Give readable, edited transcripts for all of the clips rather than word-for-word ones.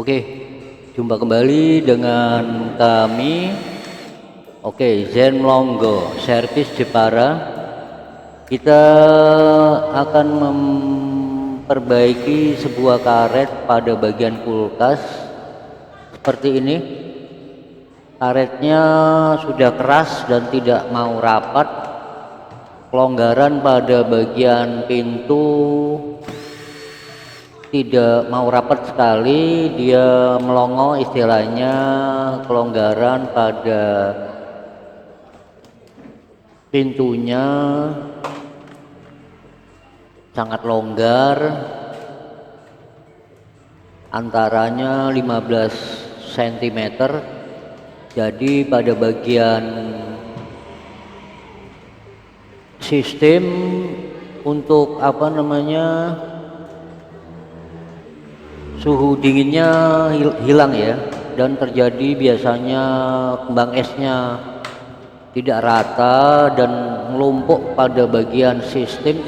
Oke, jumpa kembali dengan kami. Oke, Zen Mlonggo, servis Jepara. Kita akan memperbaiki sebuah karet pada bagian kulkas seperti ini. Karetnya sudah keras dan tidak mau rapat. Kelonggaran pada bagian pintu tidak mau rapat sekali, dia melongo, istilahnya kelonggaran pada pintunya sangat longgar, antaranya 15 cm. Jadi pada bagian sistem untuk suhu dinginnya hilang ya, dan terjadi biasanya kembang esnya tidak rata dan melumpuk pada bagian sistem,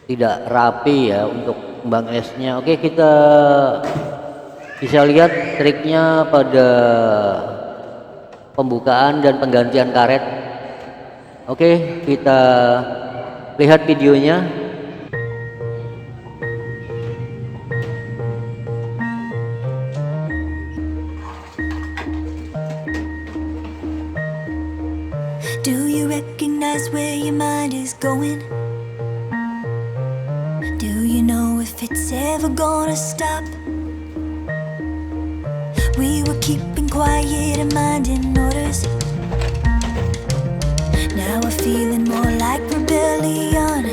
tidak rapi ya untuk kembang esnya. Oke, kita bisa lihat triknya pada pembukaan dan penggantian karet. Oke, kita lihat videonya. Do you recognize where your mind is going? Do you know if it's ever gonna stop? We were keeping quiet and minding orders. Now we're feeling more like rebellion.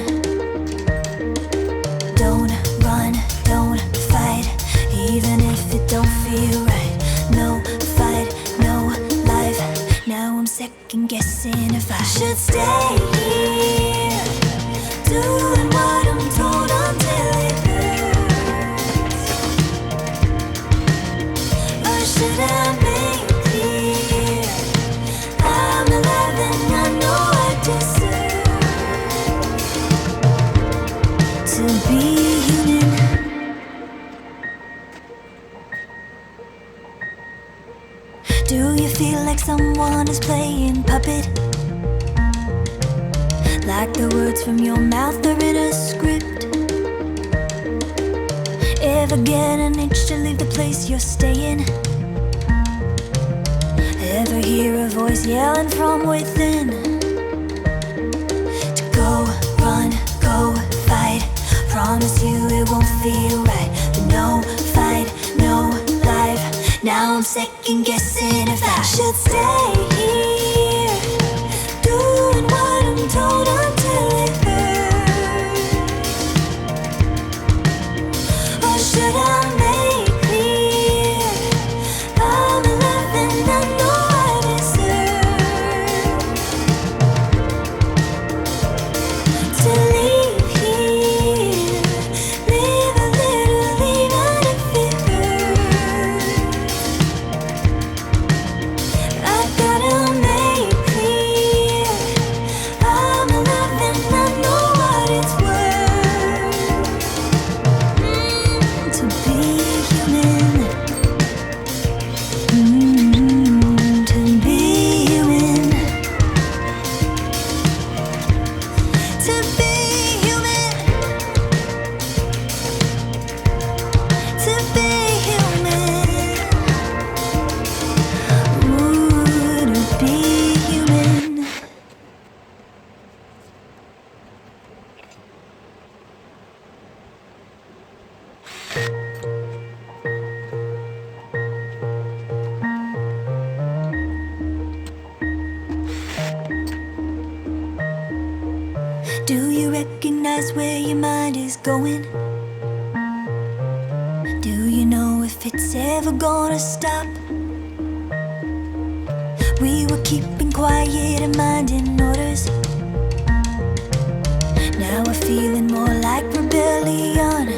Don't run, don't fight, even if it don't feel right. No fight, no life. Now I'm second guessing if I should stay here, doing what I'm told until it hurts. Or should I make clear I'm alive and I know I deserve to be human. Do you feel like someone is playing puppet? Like the words from your mouth are in a script? Ever get an itch to leave the place you're staying? Ever hear a voice yelling from within? To go, run, go, fight. Promise you it won't feel right. But no fight, no life. Now I'm second guessing if I should stay here, doing what I'm told until it hurts. Or should I make clear I'm alive and I know I deserve to leave here, live a little even if it hurts. I gotta make clear I'm alive and I know what it's worth to be human. To be human. To be human. To be human. Ooh, to be human. Do you recognize where your mind is going? Do you know if it's ever gonna stop? We were keeping quiet and minding orders. Now we're feeling more like rebellion.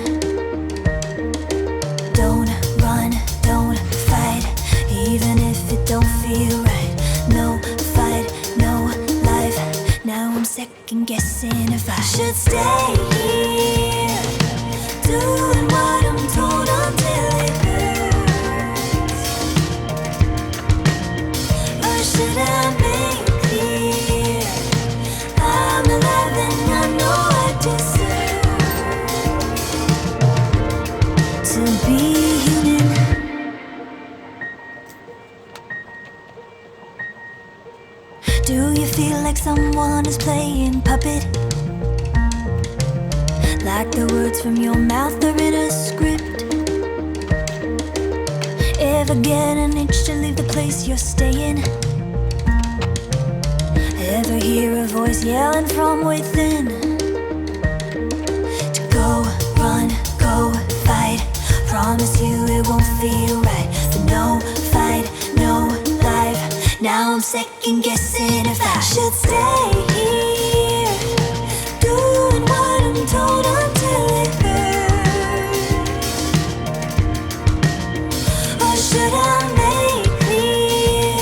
Don't run, don't fight, even if it don't feel right. No fight, no life. Now I'm second guessing if I should stay here, doing what I'm someone is playing puppet, like the words from your mouth are in a script. Ever get an itch to leave the place you're staying? Ever hear a voice yelling from within to go, run, go, fight? Promise you it won't feel right, but no fight, no life. Now I'm second guessing if I should stay here, doing what I'm told until it hurts, or should I make clear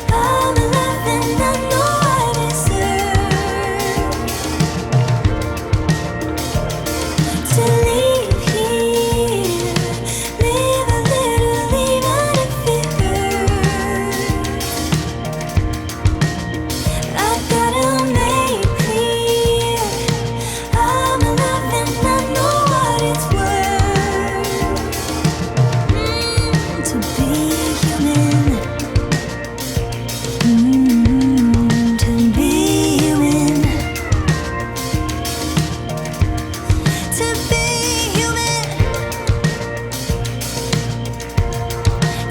I'm alive and I know I deserve to leave here, live a little even if it hurts. I gotta make clear I'm alive and I know what it's worth to be human, to be human, to be human,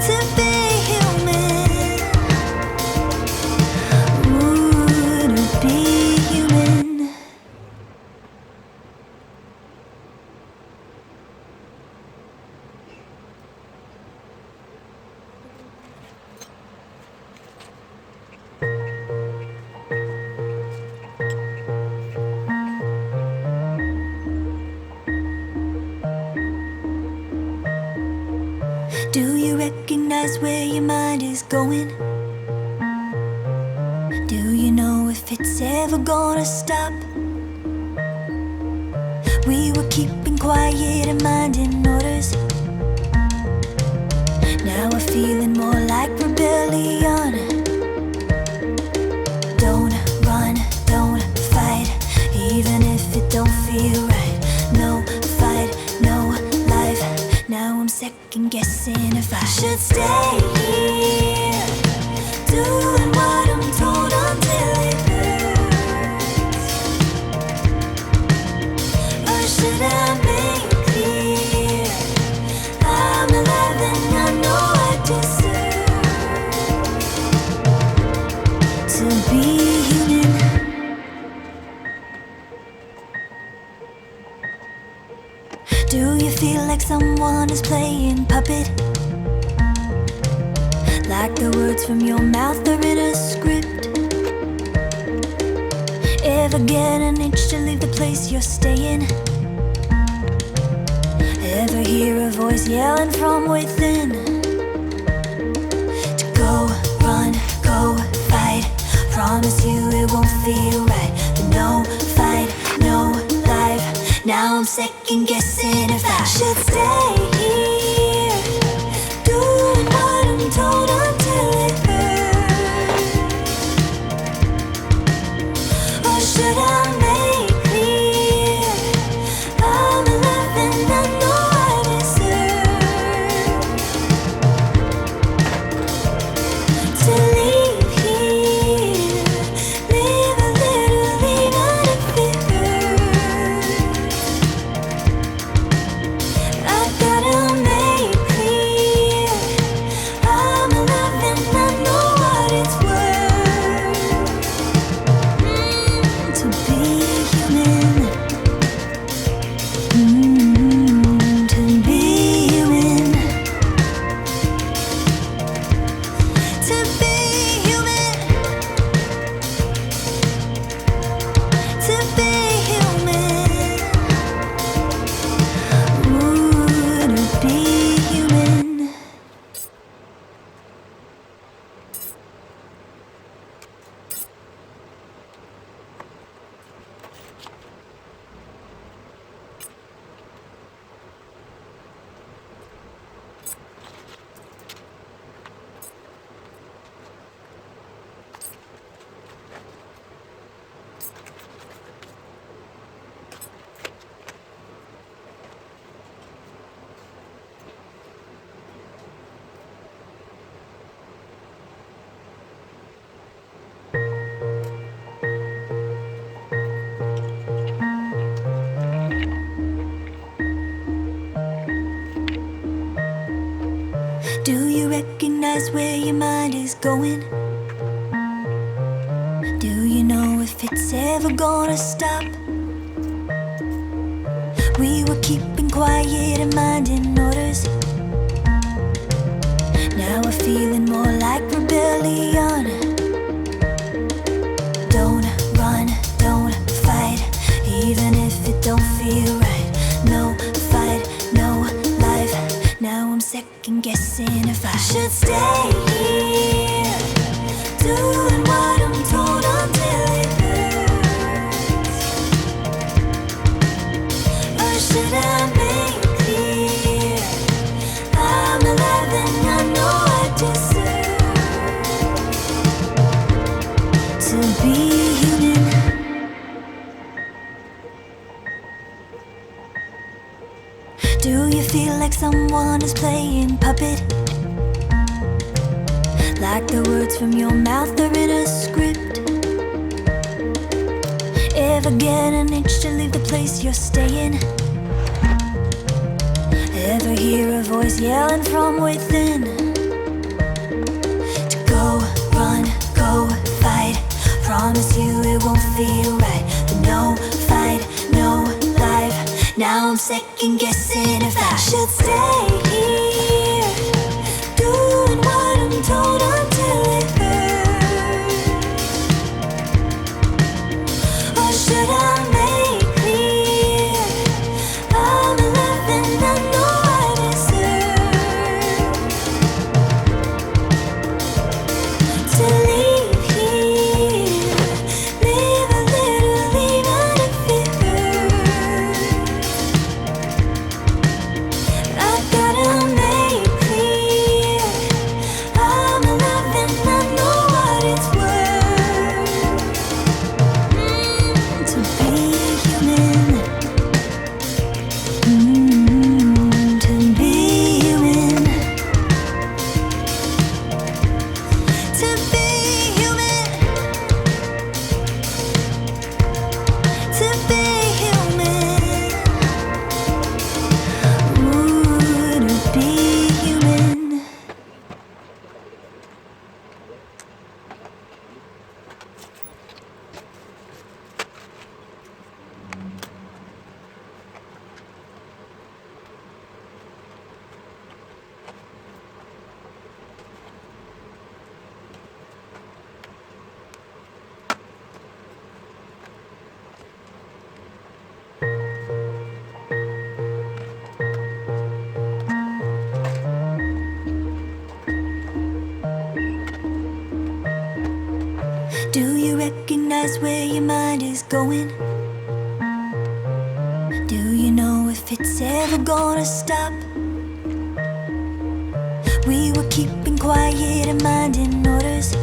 to be human. Ooh, to be human. Do you recognize where your mind is going? Do you know if it's ever gonna stop? We were keeping quiet and minding orders. Now we're feeling more like rebellion. Don't run, don't fight, even if it don't feel right. No fight, no life. Now I'm second guessing if I should stay here, doing what I'm told until it hurts, or should I make clear I'm alive and I know I deserve to be human. Do you feel like someone is playing puppet, like the words from your mouth are in a script? Ever get an itch to leave the place you're staying? Ever hear a voice yelling from within to go, run, go, fight? Promise you it won't feel right, but no fight, no life. Now I'm second guessing if I should stay here, doing what I'm told until it hurts, or should I make clear I'm alive and I know I deserve to leave here, live a little even if it hurts. I gotta Do you recognize where your mind is going? Do you know if it's ever gonna stop? We were keeping quiet and minding orders. Now we're feeling more like rebellion. Don't run, don't fight, even if it don't feel right. No fight, no life. Now I'm second guessing if I should stay here, doing what I'm told until it hurts. Or should I make clear I'm alive and I know I deserve to be human. Do you feel like someone is playing puppet? Like the words from your mouth are in a script. Ever get an itch to leave the place you're staying? Ever hear a voice yelling from within? To go, run, go, fight. Promise you it won't feel right. But no fight, no life. Now I'm second guessing if I should stay here, doing what I'm told until it hurts. Or should I make clear I'm alive and I know I deserve to leave here, live a little even if it hurts. I gotta make clear I'm alive and I know what it's worth to be human. To be human. To be human. To be human. Ooh, to be human. Do you recognize where your mind is going? Do you know if it's ever gonna stop? We were keeping quiet and minding orders.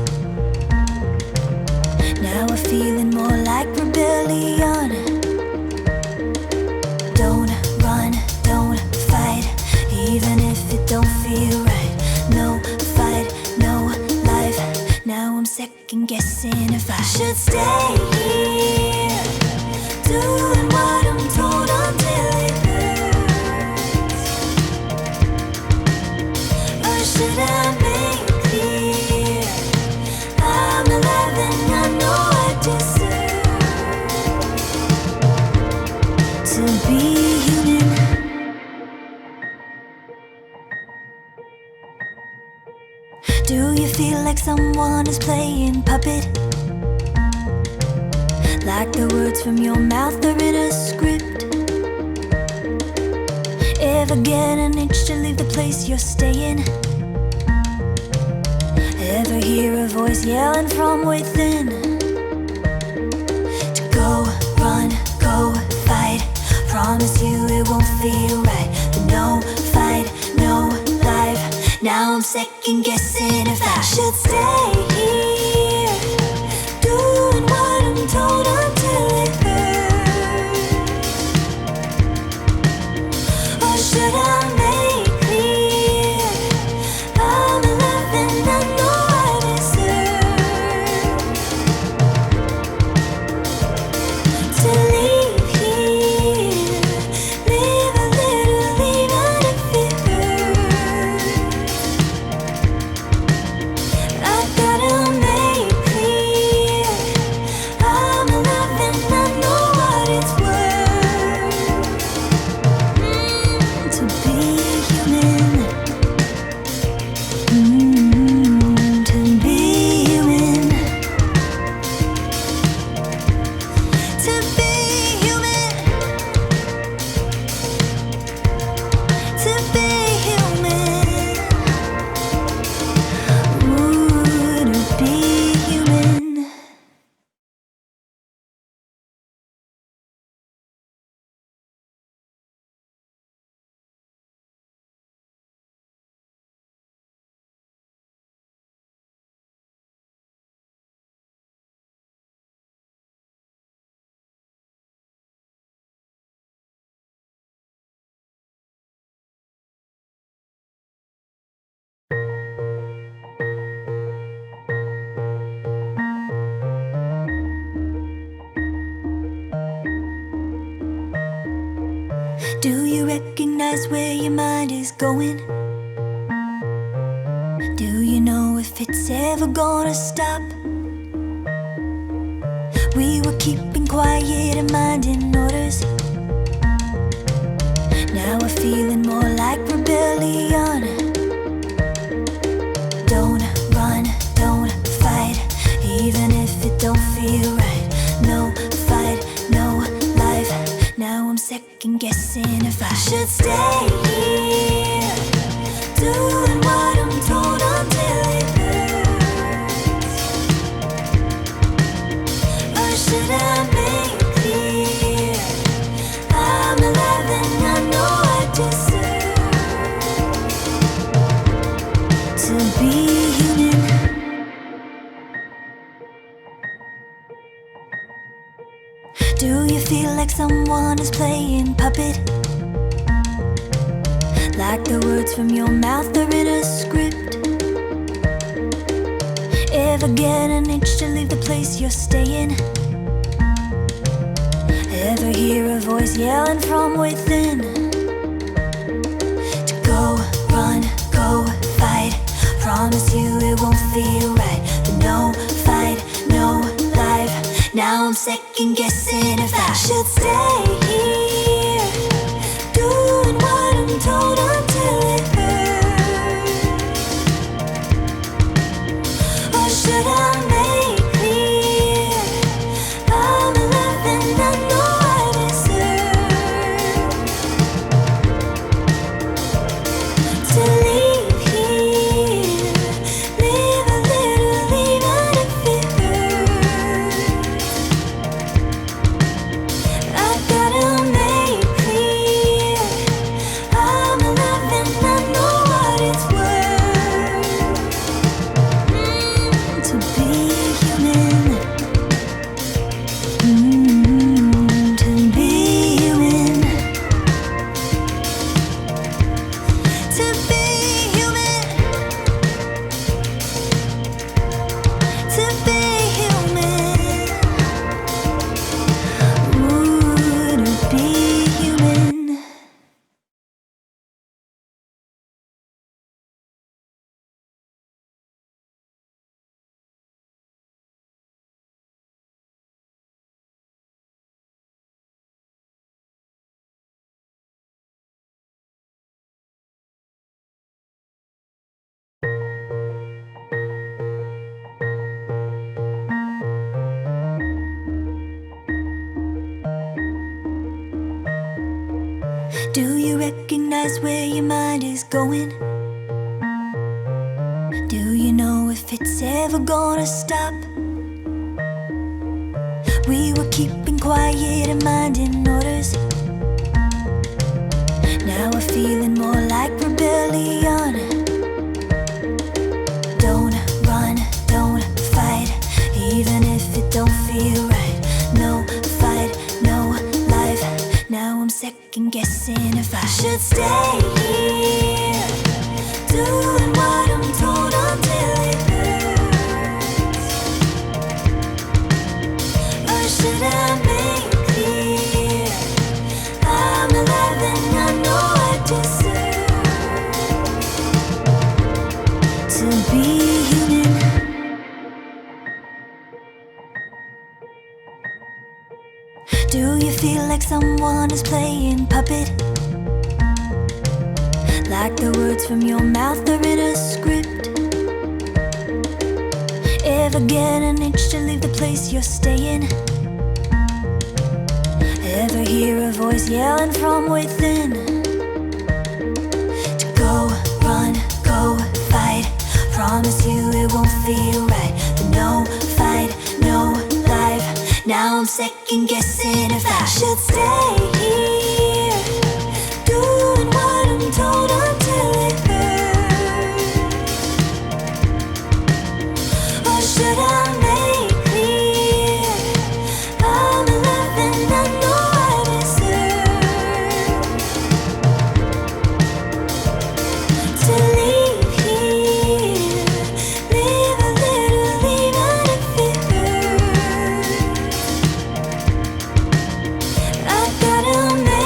Now we're feeling more like rebellion. Don't run, don't fight, even if it don't feel right. No fight, no life. Now I'm second guessing if I should stay here, doing what I'm told until it hurts. Or should I make clear I'm alive and I know I deserve to be human. Do you feel like someone is playing puppet? Like the words from your mouth are in a script. Ever get an itch to leave the place you're staying? Ever hear a voice yelling from within? To go, run, go, fight. Promise you it won't feel right. But no fight, no life. Now I'm second guessing if I should stay here, doing what I'm told until it hurts. Or should I make clear I'm alive and I know I deserve to leave here, live a little even if it hurts. Do you recognize where your mind is going? Do you know if it's ever gonna stop? We were keeping quiet and minding orders. Now we're feeling more like rebellion. Don't run, don't fight, even if it don't feel right. No fight, no life. Now I'm second guessing if I should stay here, doing what I'm told until it hurts. Or should I make clear I'm alive and I know I deserve to be human. Do you feel like someone is playing puppet? Like the words from your mouth are in a script. Ever get an itch to leave the place you're staying? Ever hear a voice yelling from within? To go, run, go, fight. Promise you it won't feel right. But no fight, no life. Now I'm second guessing if I should stay here, doing what I'm told until it hurts. Or should I make clear I'm alive and I know I deserve to leave here, live a little even if it hurts. I gotta make clear I'm alive and I know what it's worth to be human. To be human. To be human. To be human. Ooh, to be human. Do you recognize where your mind is going? Do you know if it's ever gonna stop? We were keeping quiet and minding orders. Now we're feeling more like rebellion. Don't run, don't fight, even if it don't feel right. No fight, no life. Now I'm second guessing if I should stay here, doing what I'm told until it hurts. Or should I make clear I'm alive and I know I deserve to be human. Do you feel like someone is playing puppet? Like the words from your mouth are in a script. Ever get an itch to leave the place you're staying? Ever hear a voice yelling from within? To go, run, go, fight. Promise you it won't feel right. But no fight, no life. Now I'm second guessing if I should stay here, doing what I'm told until it hurts. Or should I make clear I'm alive and I know I deserve to leave here, live a little even if it hurts. I gotta make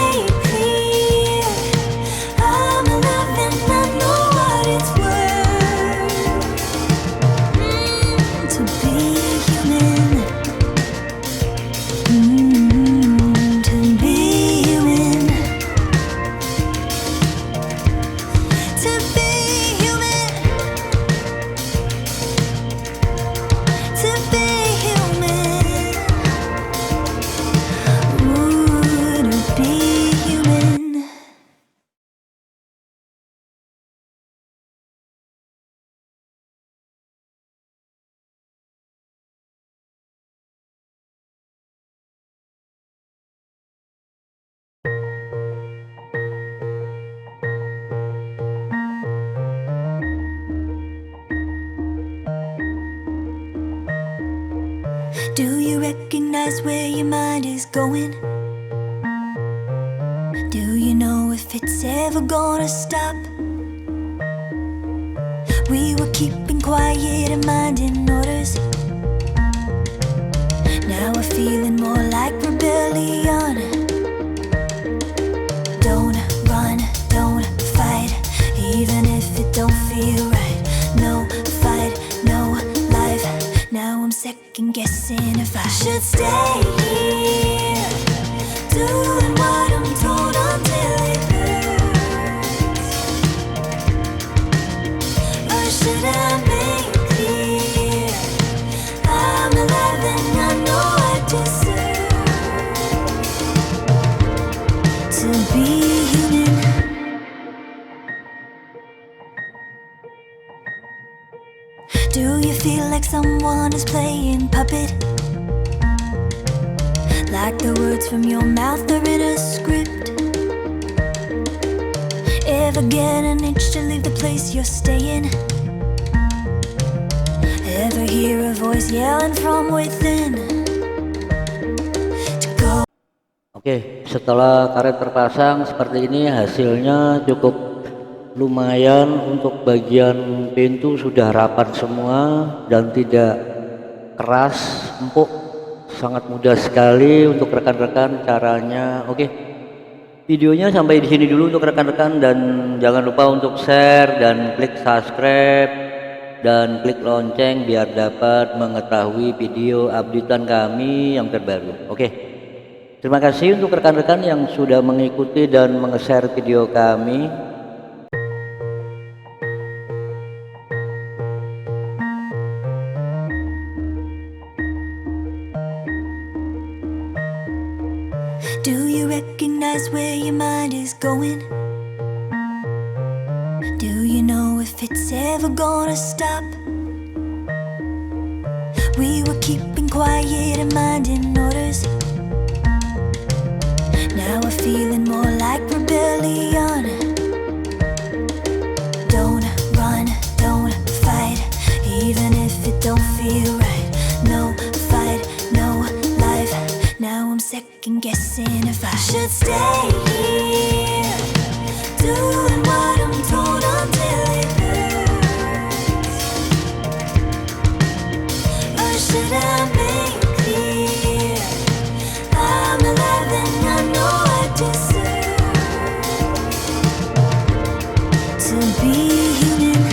recognize where your mind is going? Do you know if it's ever gonna stop? We were keeping quiet and minding orders. Now we're feeling more like rebellion. Don't run, don't fight, even if it don't feel right. No fight, no life. Now I'm second guessing if I should stay here, doing what I'm told until it hurts. Or should I make clear I'm alive and I know I deserve to be human. Do you feel like someone is playing puppet? Like the words from your mouth are in a script. Ever get an itch to leave the place you're staying? Ever hear a voice yelling from within to go? Oke, setelah karet terpasang seperti ini, hasilnya cukup lumayan. Untuk bagian pintu sudah rapat semua dan tidak keras, empuk, sangat mudah sekali untuk rekan-rekan caranya. Oke, videonya sampai di sini dulu untuk rekan-rekan, dan jangan lupa untuk share dan klik subscribe dan klik lonceng biar dapat mengetahui video updatean kami yang terbaru. Oke, terima kasih untuk rekan-rekan yang sudah mengikuti dan menge-share video kami. Do you recognize where your mind is going? Do you know if it's ever gonna stop? We were keeping quiet and minding orders. Now we're feeling more like rebellion. Don't run, don't fight, even if it don't feel right. No fight, no life. Now I'm second guessing if I should stay here, doing what I'm told until it hurts. Or should I make clear I'm alive and I know I deserve to be human.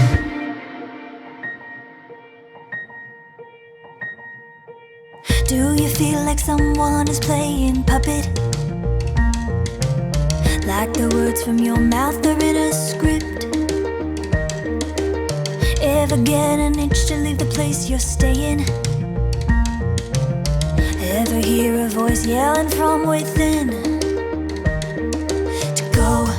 Do you feel like someone is playing puppet? Like the words from your mouth are in a script. Ever get an itch to leave the place you're staying? Ever hear a voice yelling from within to go?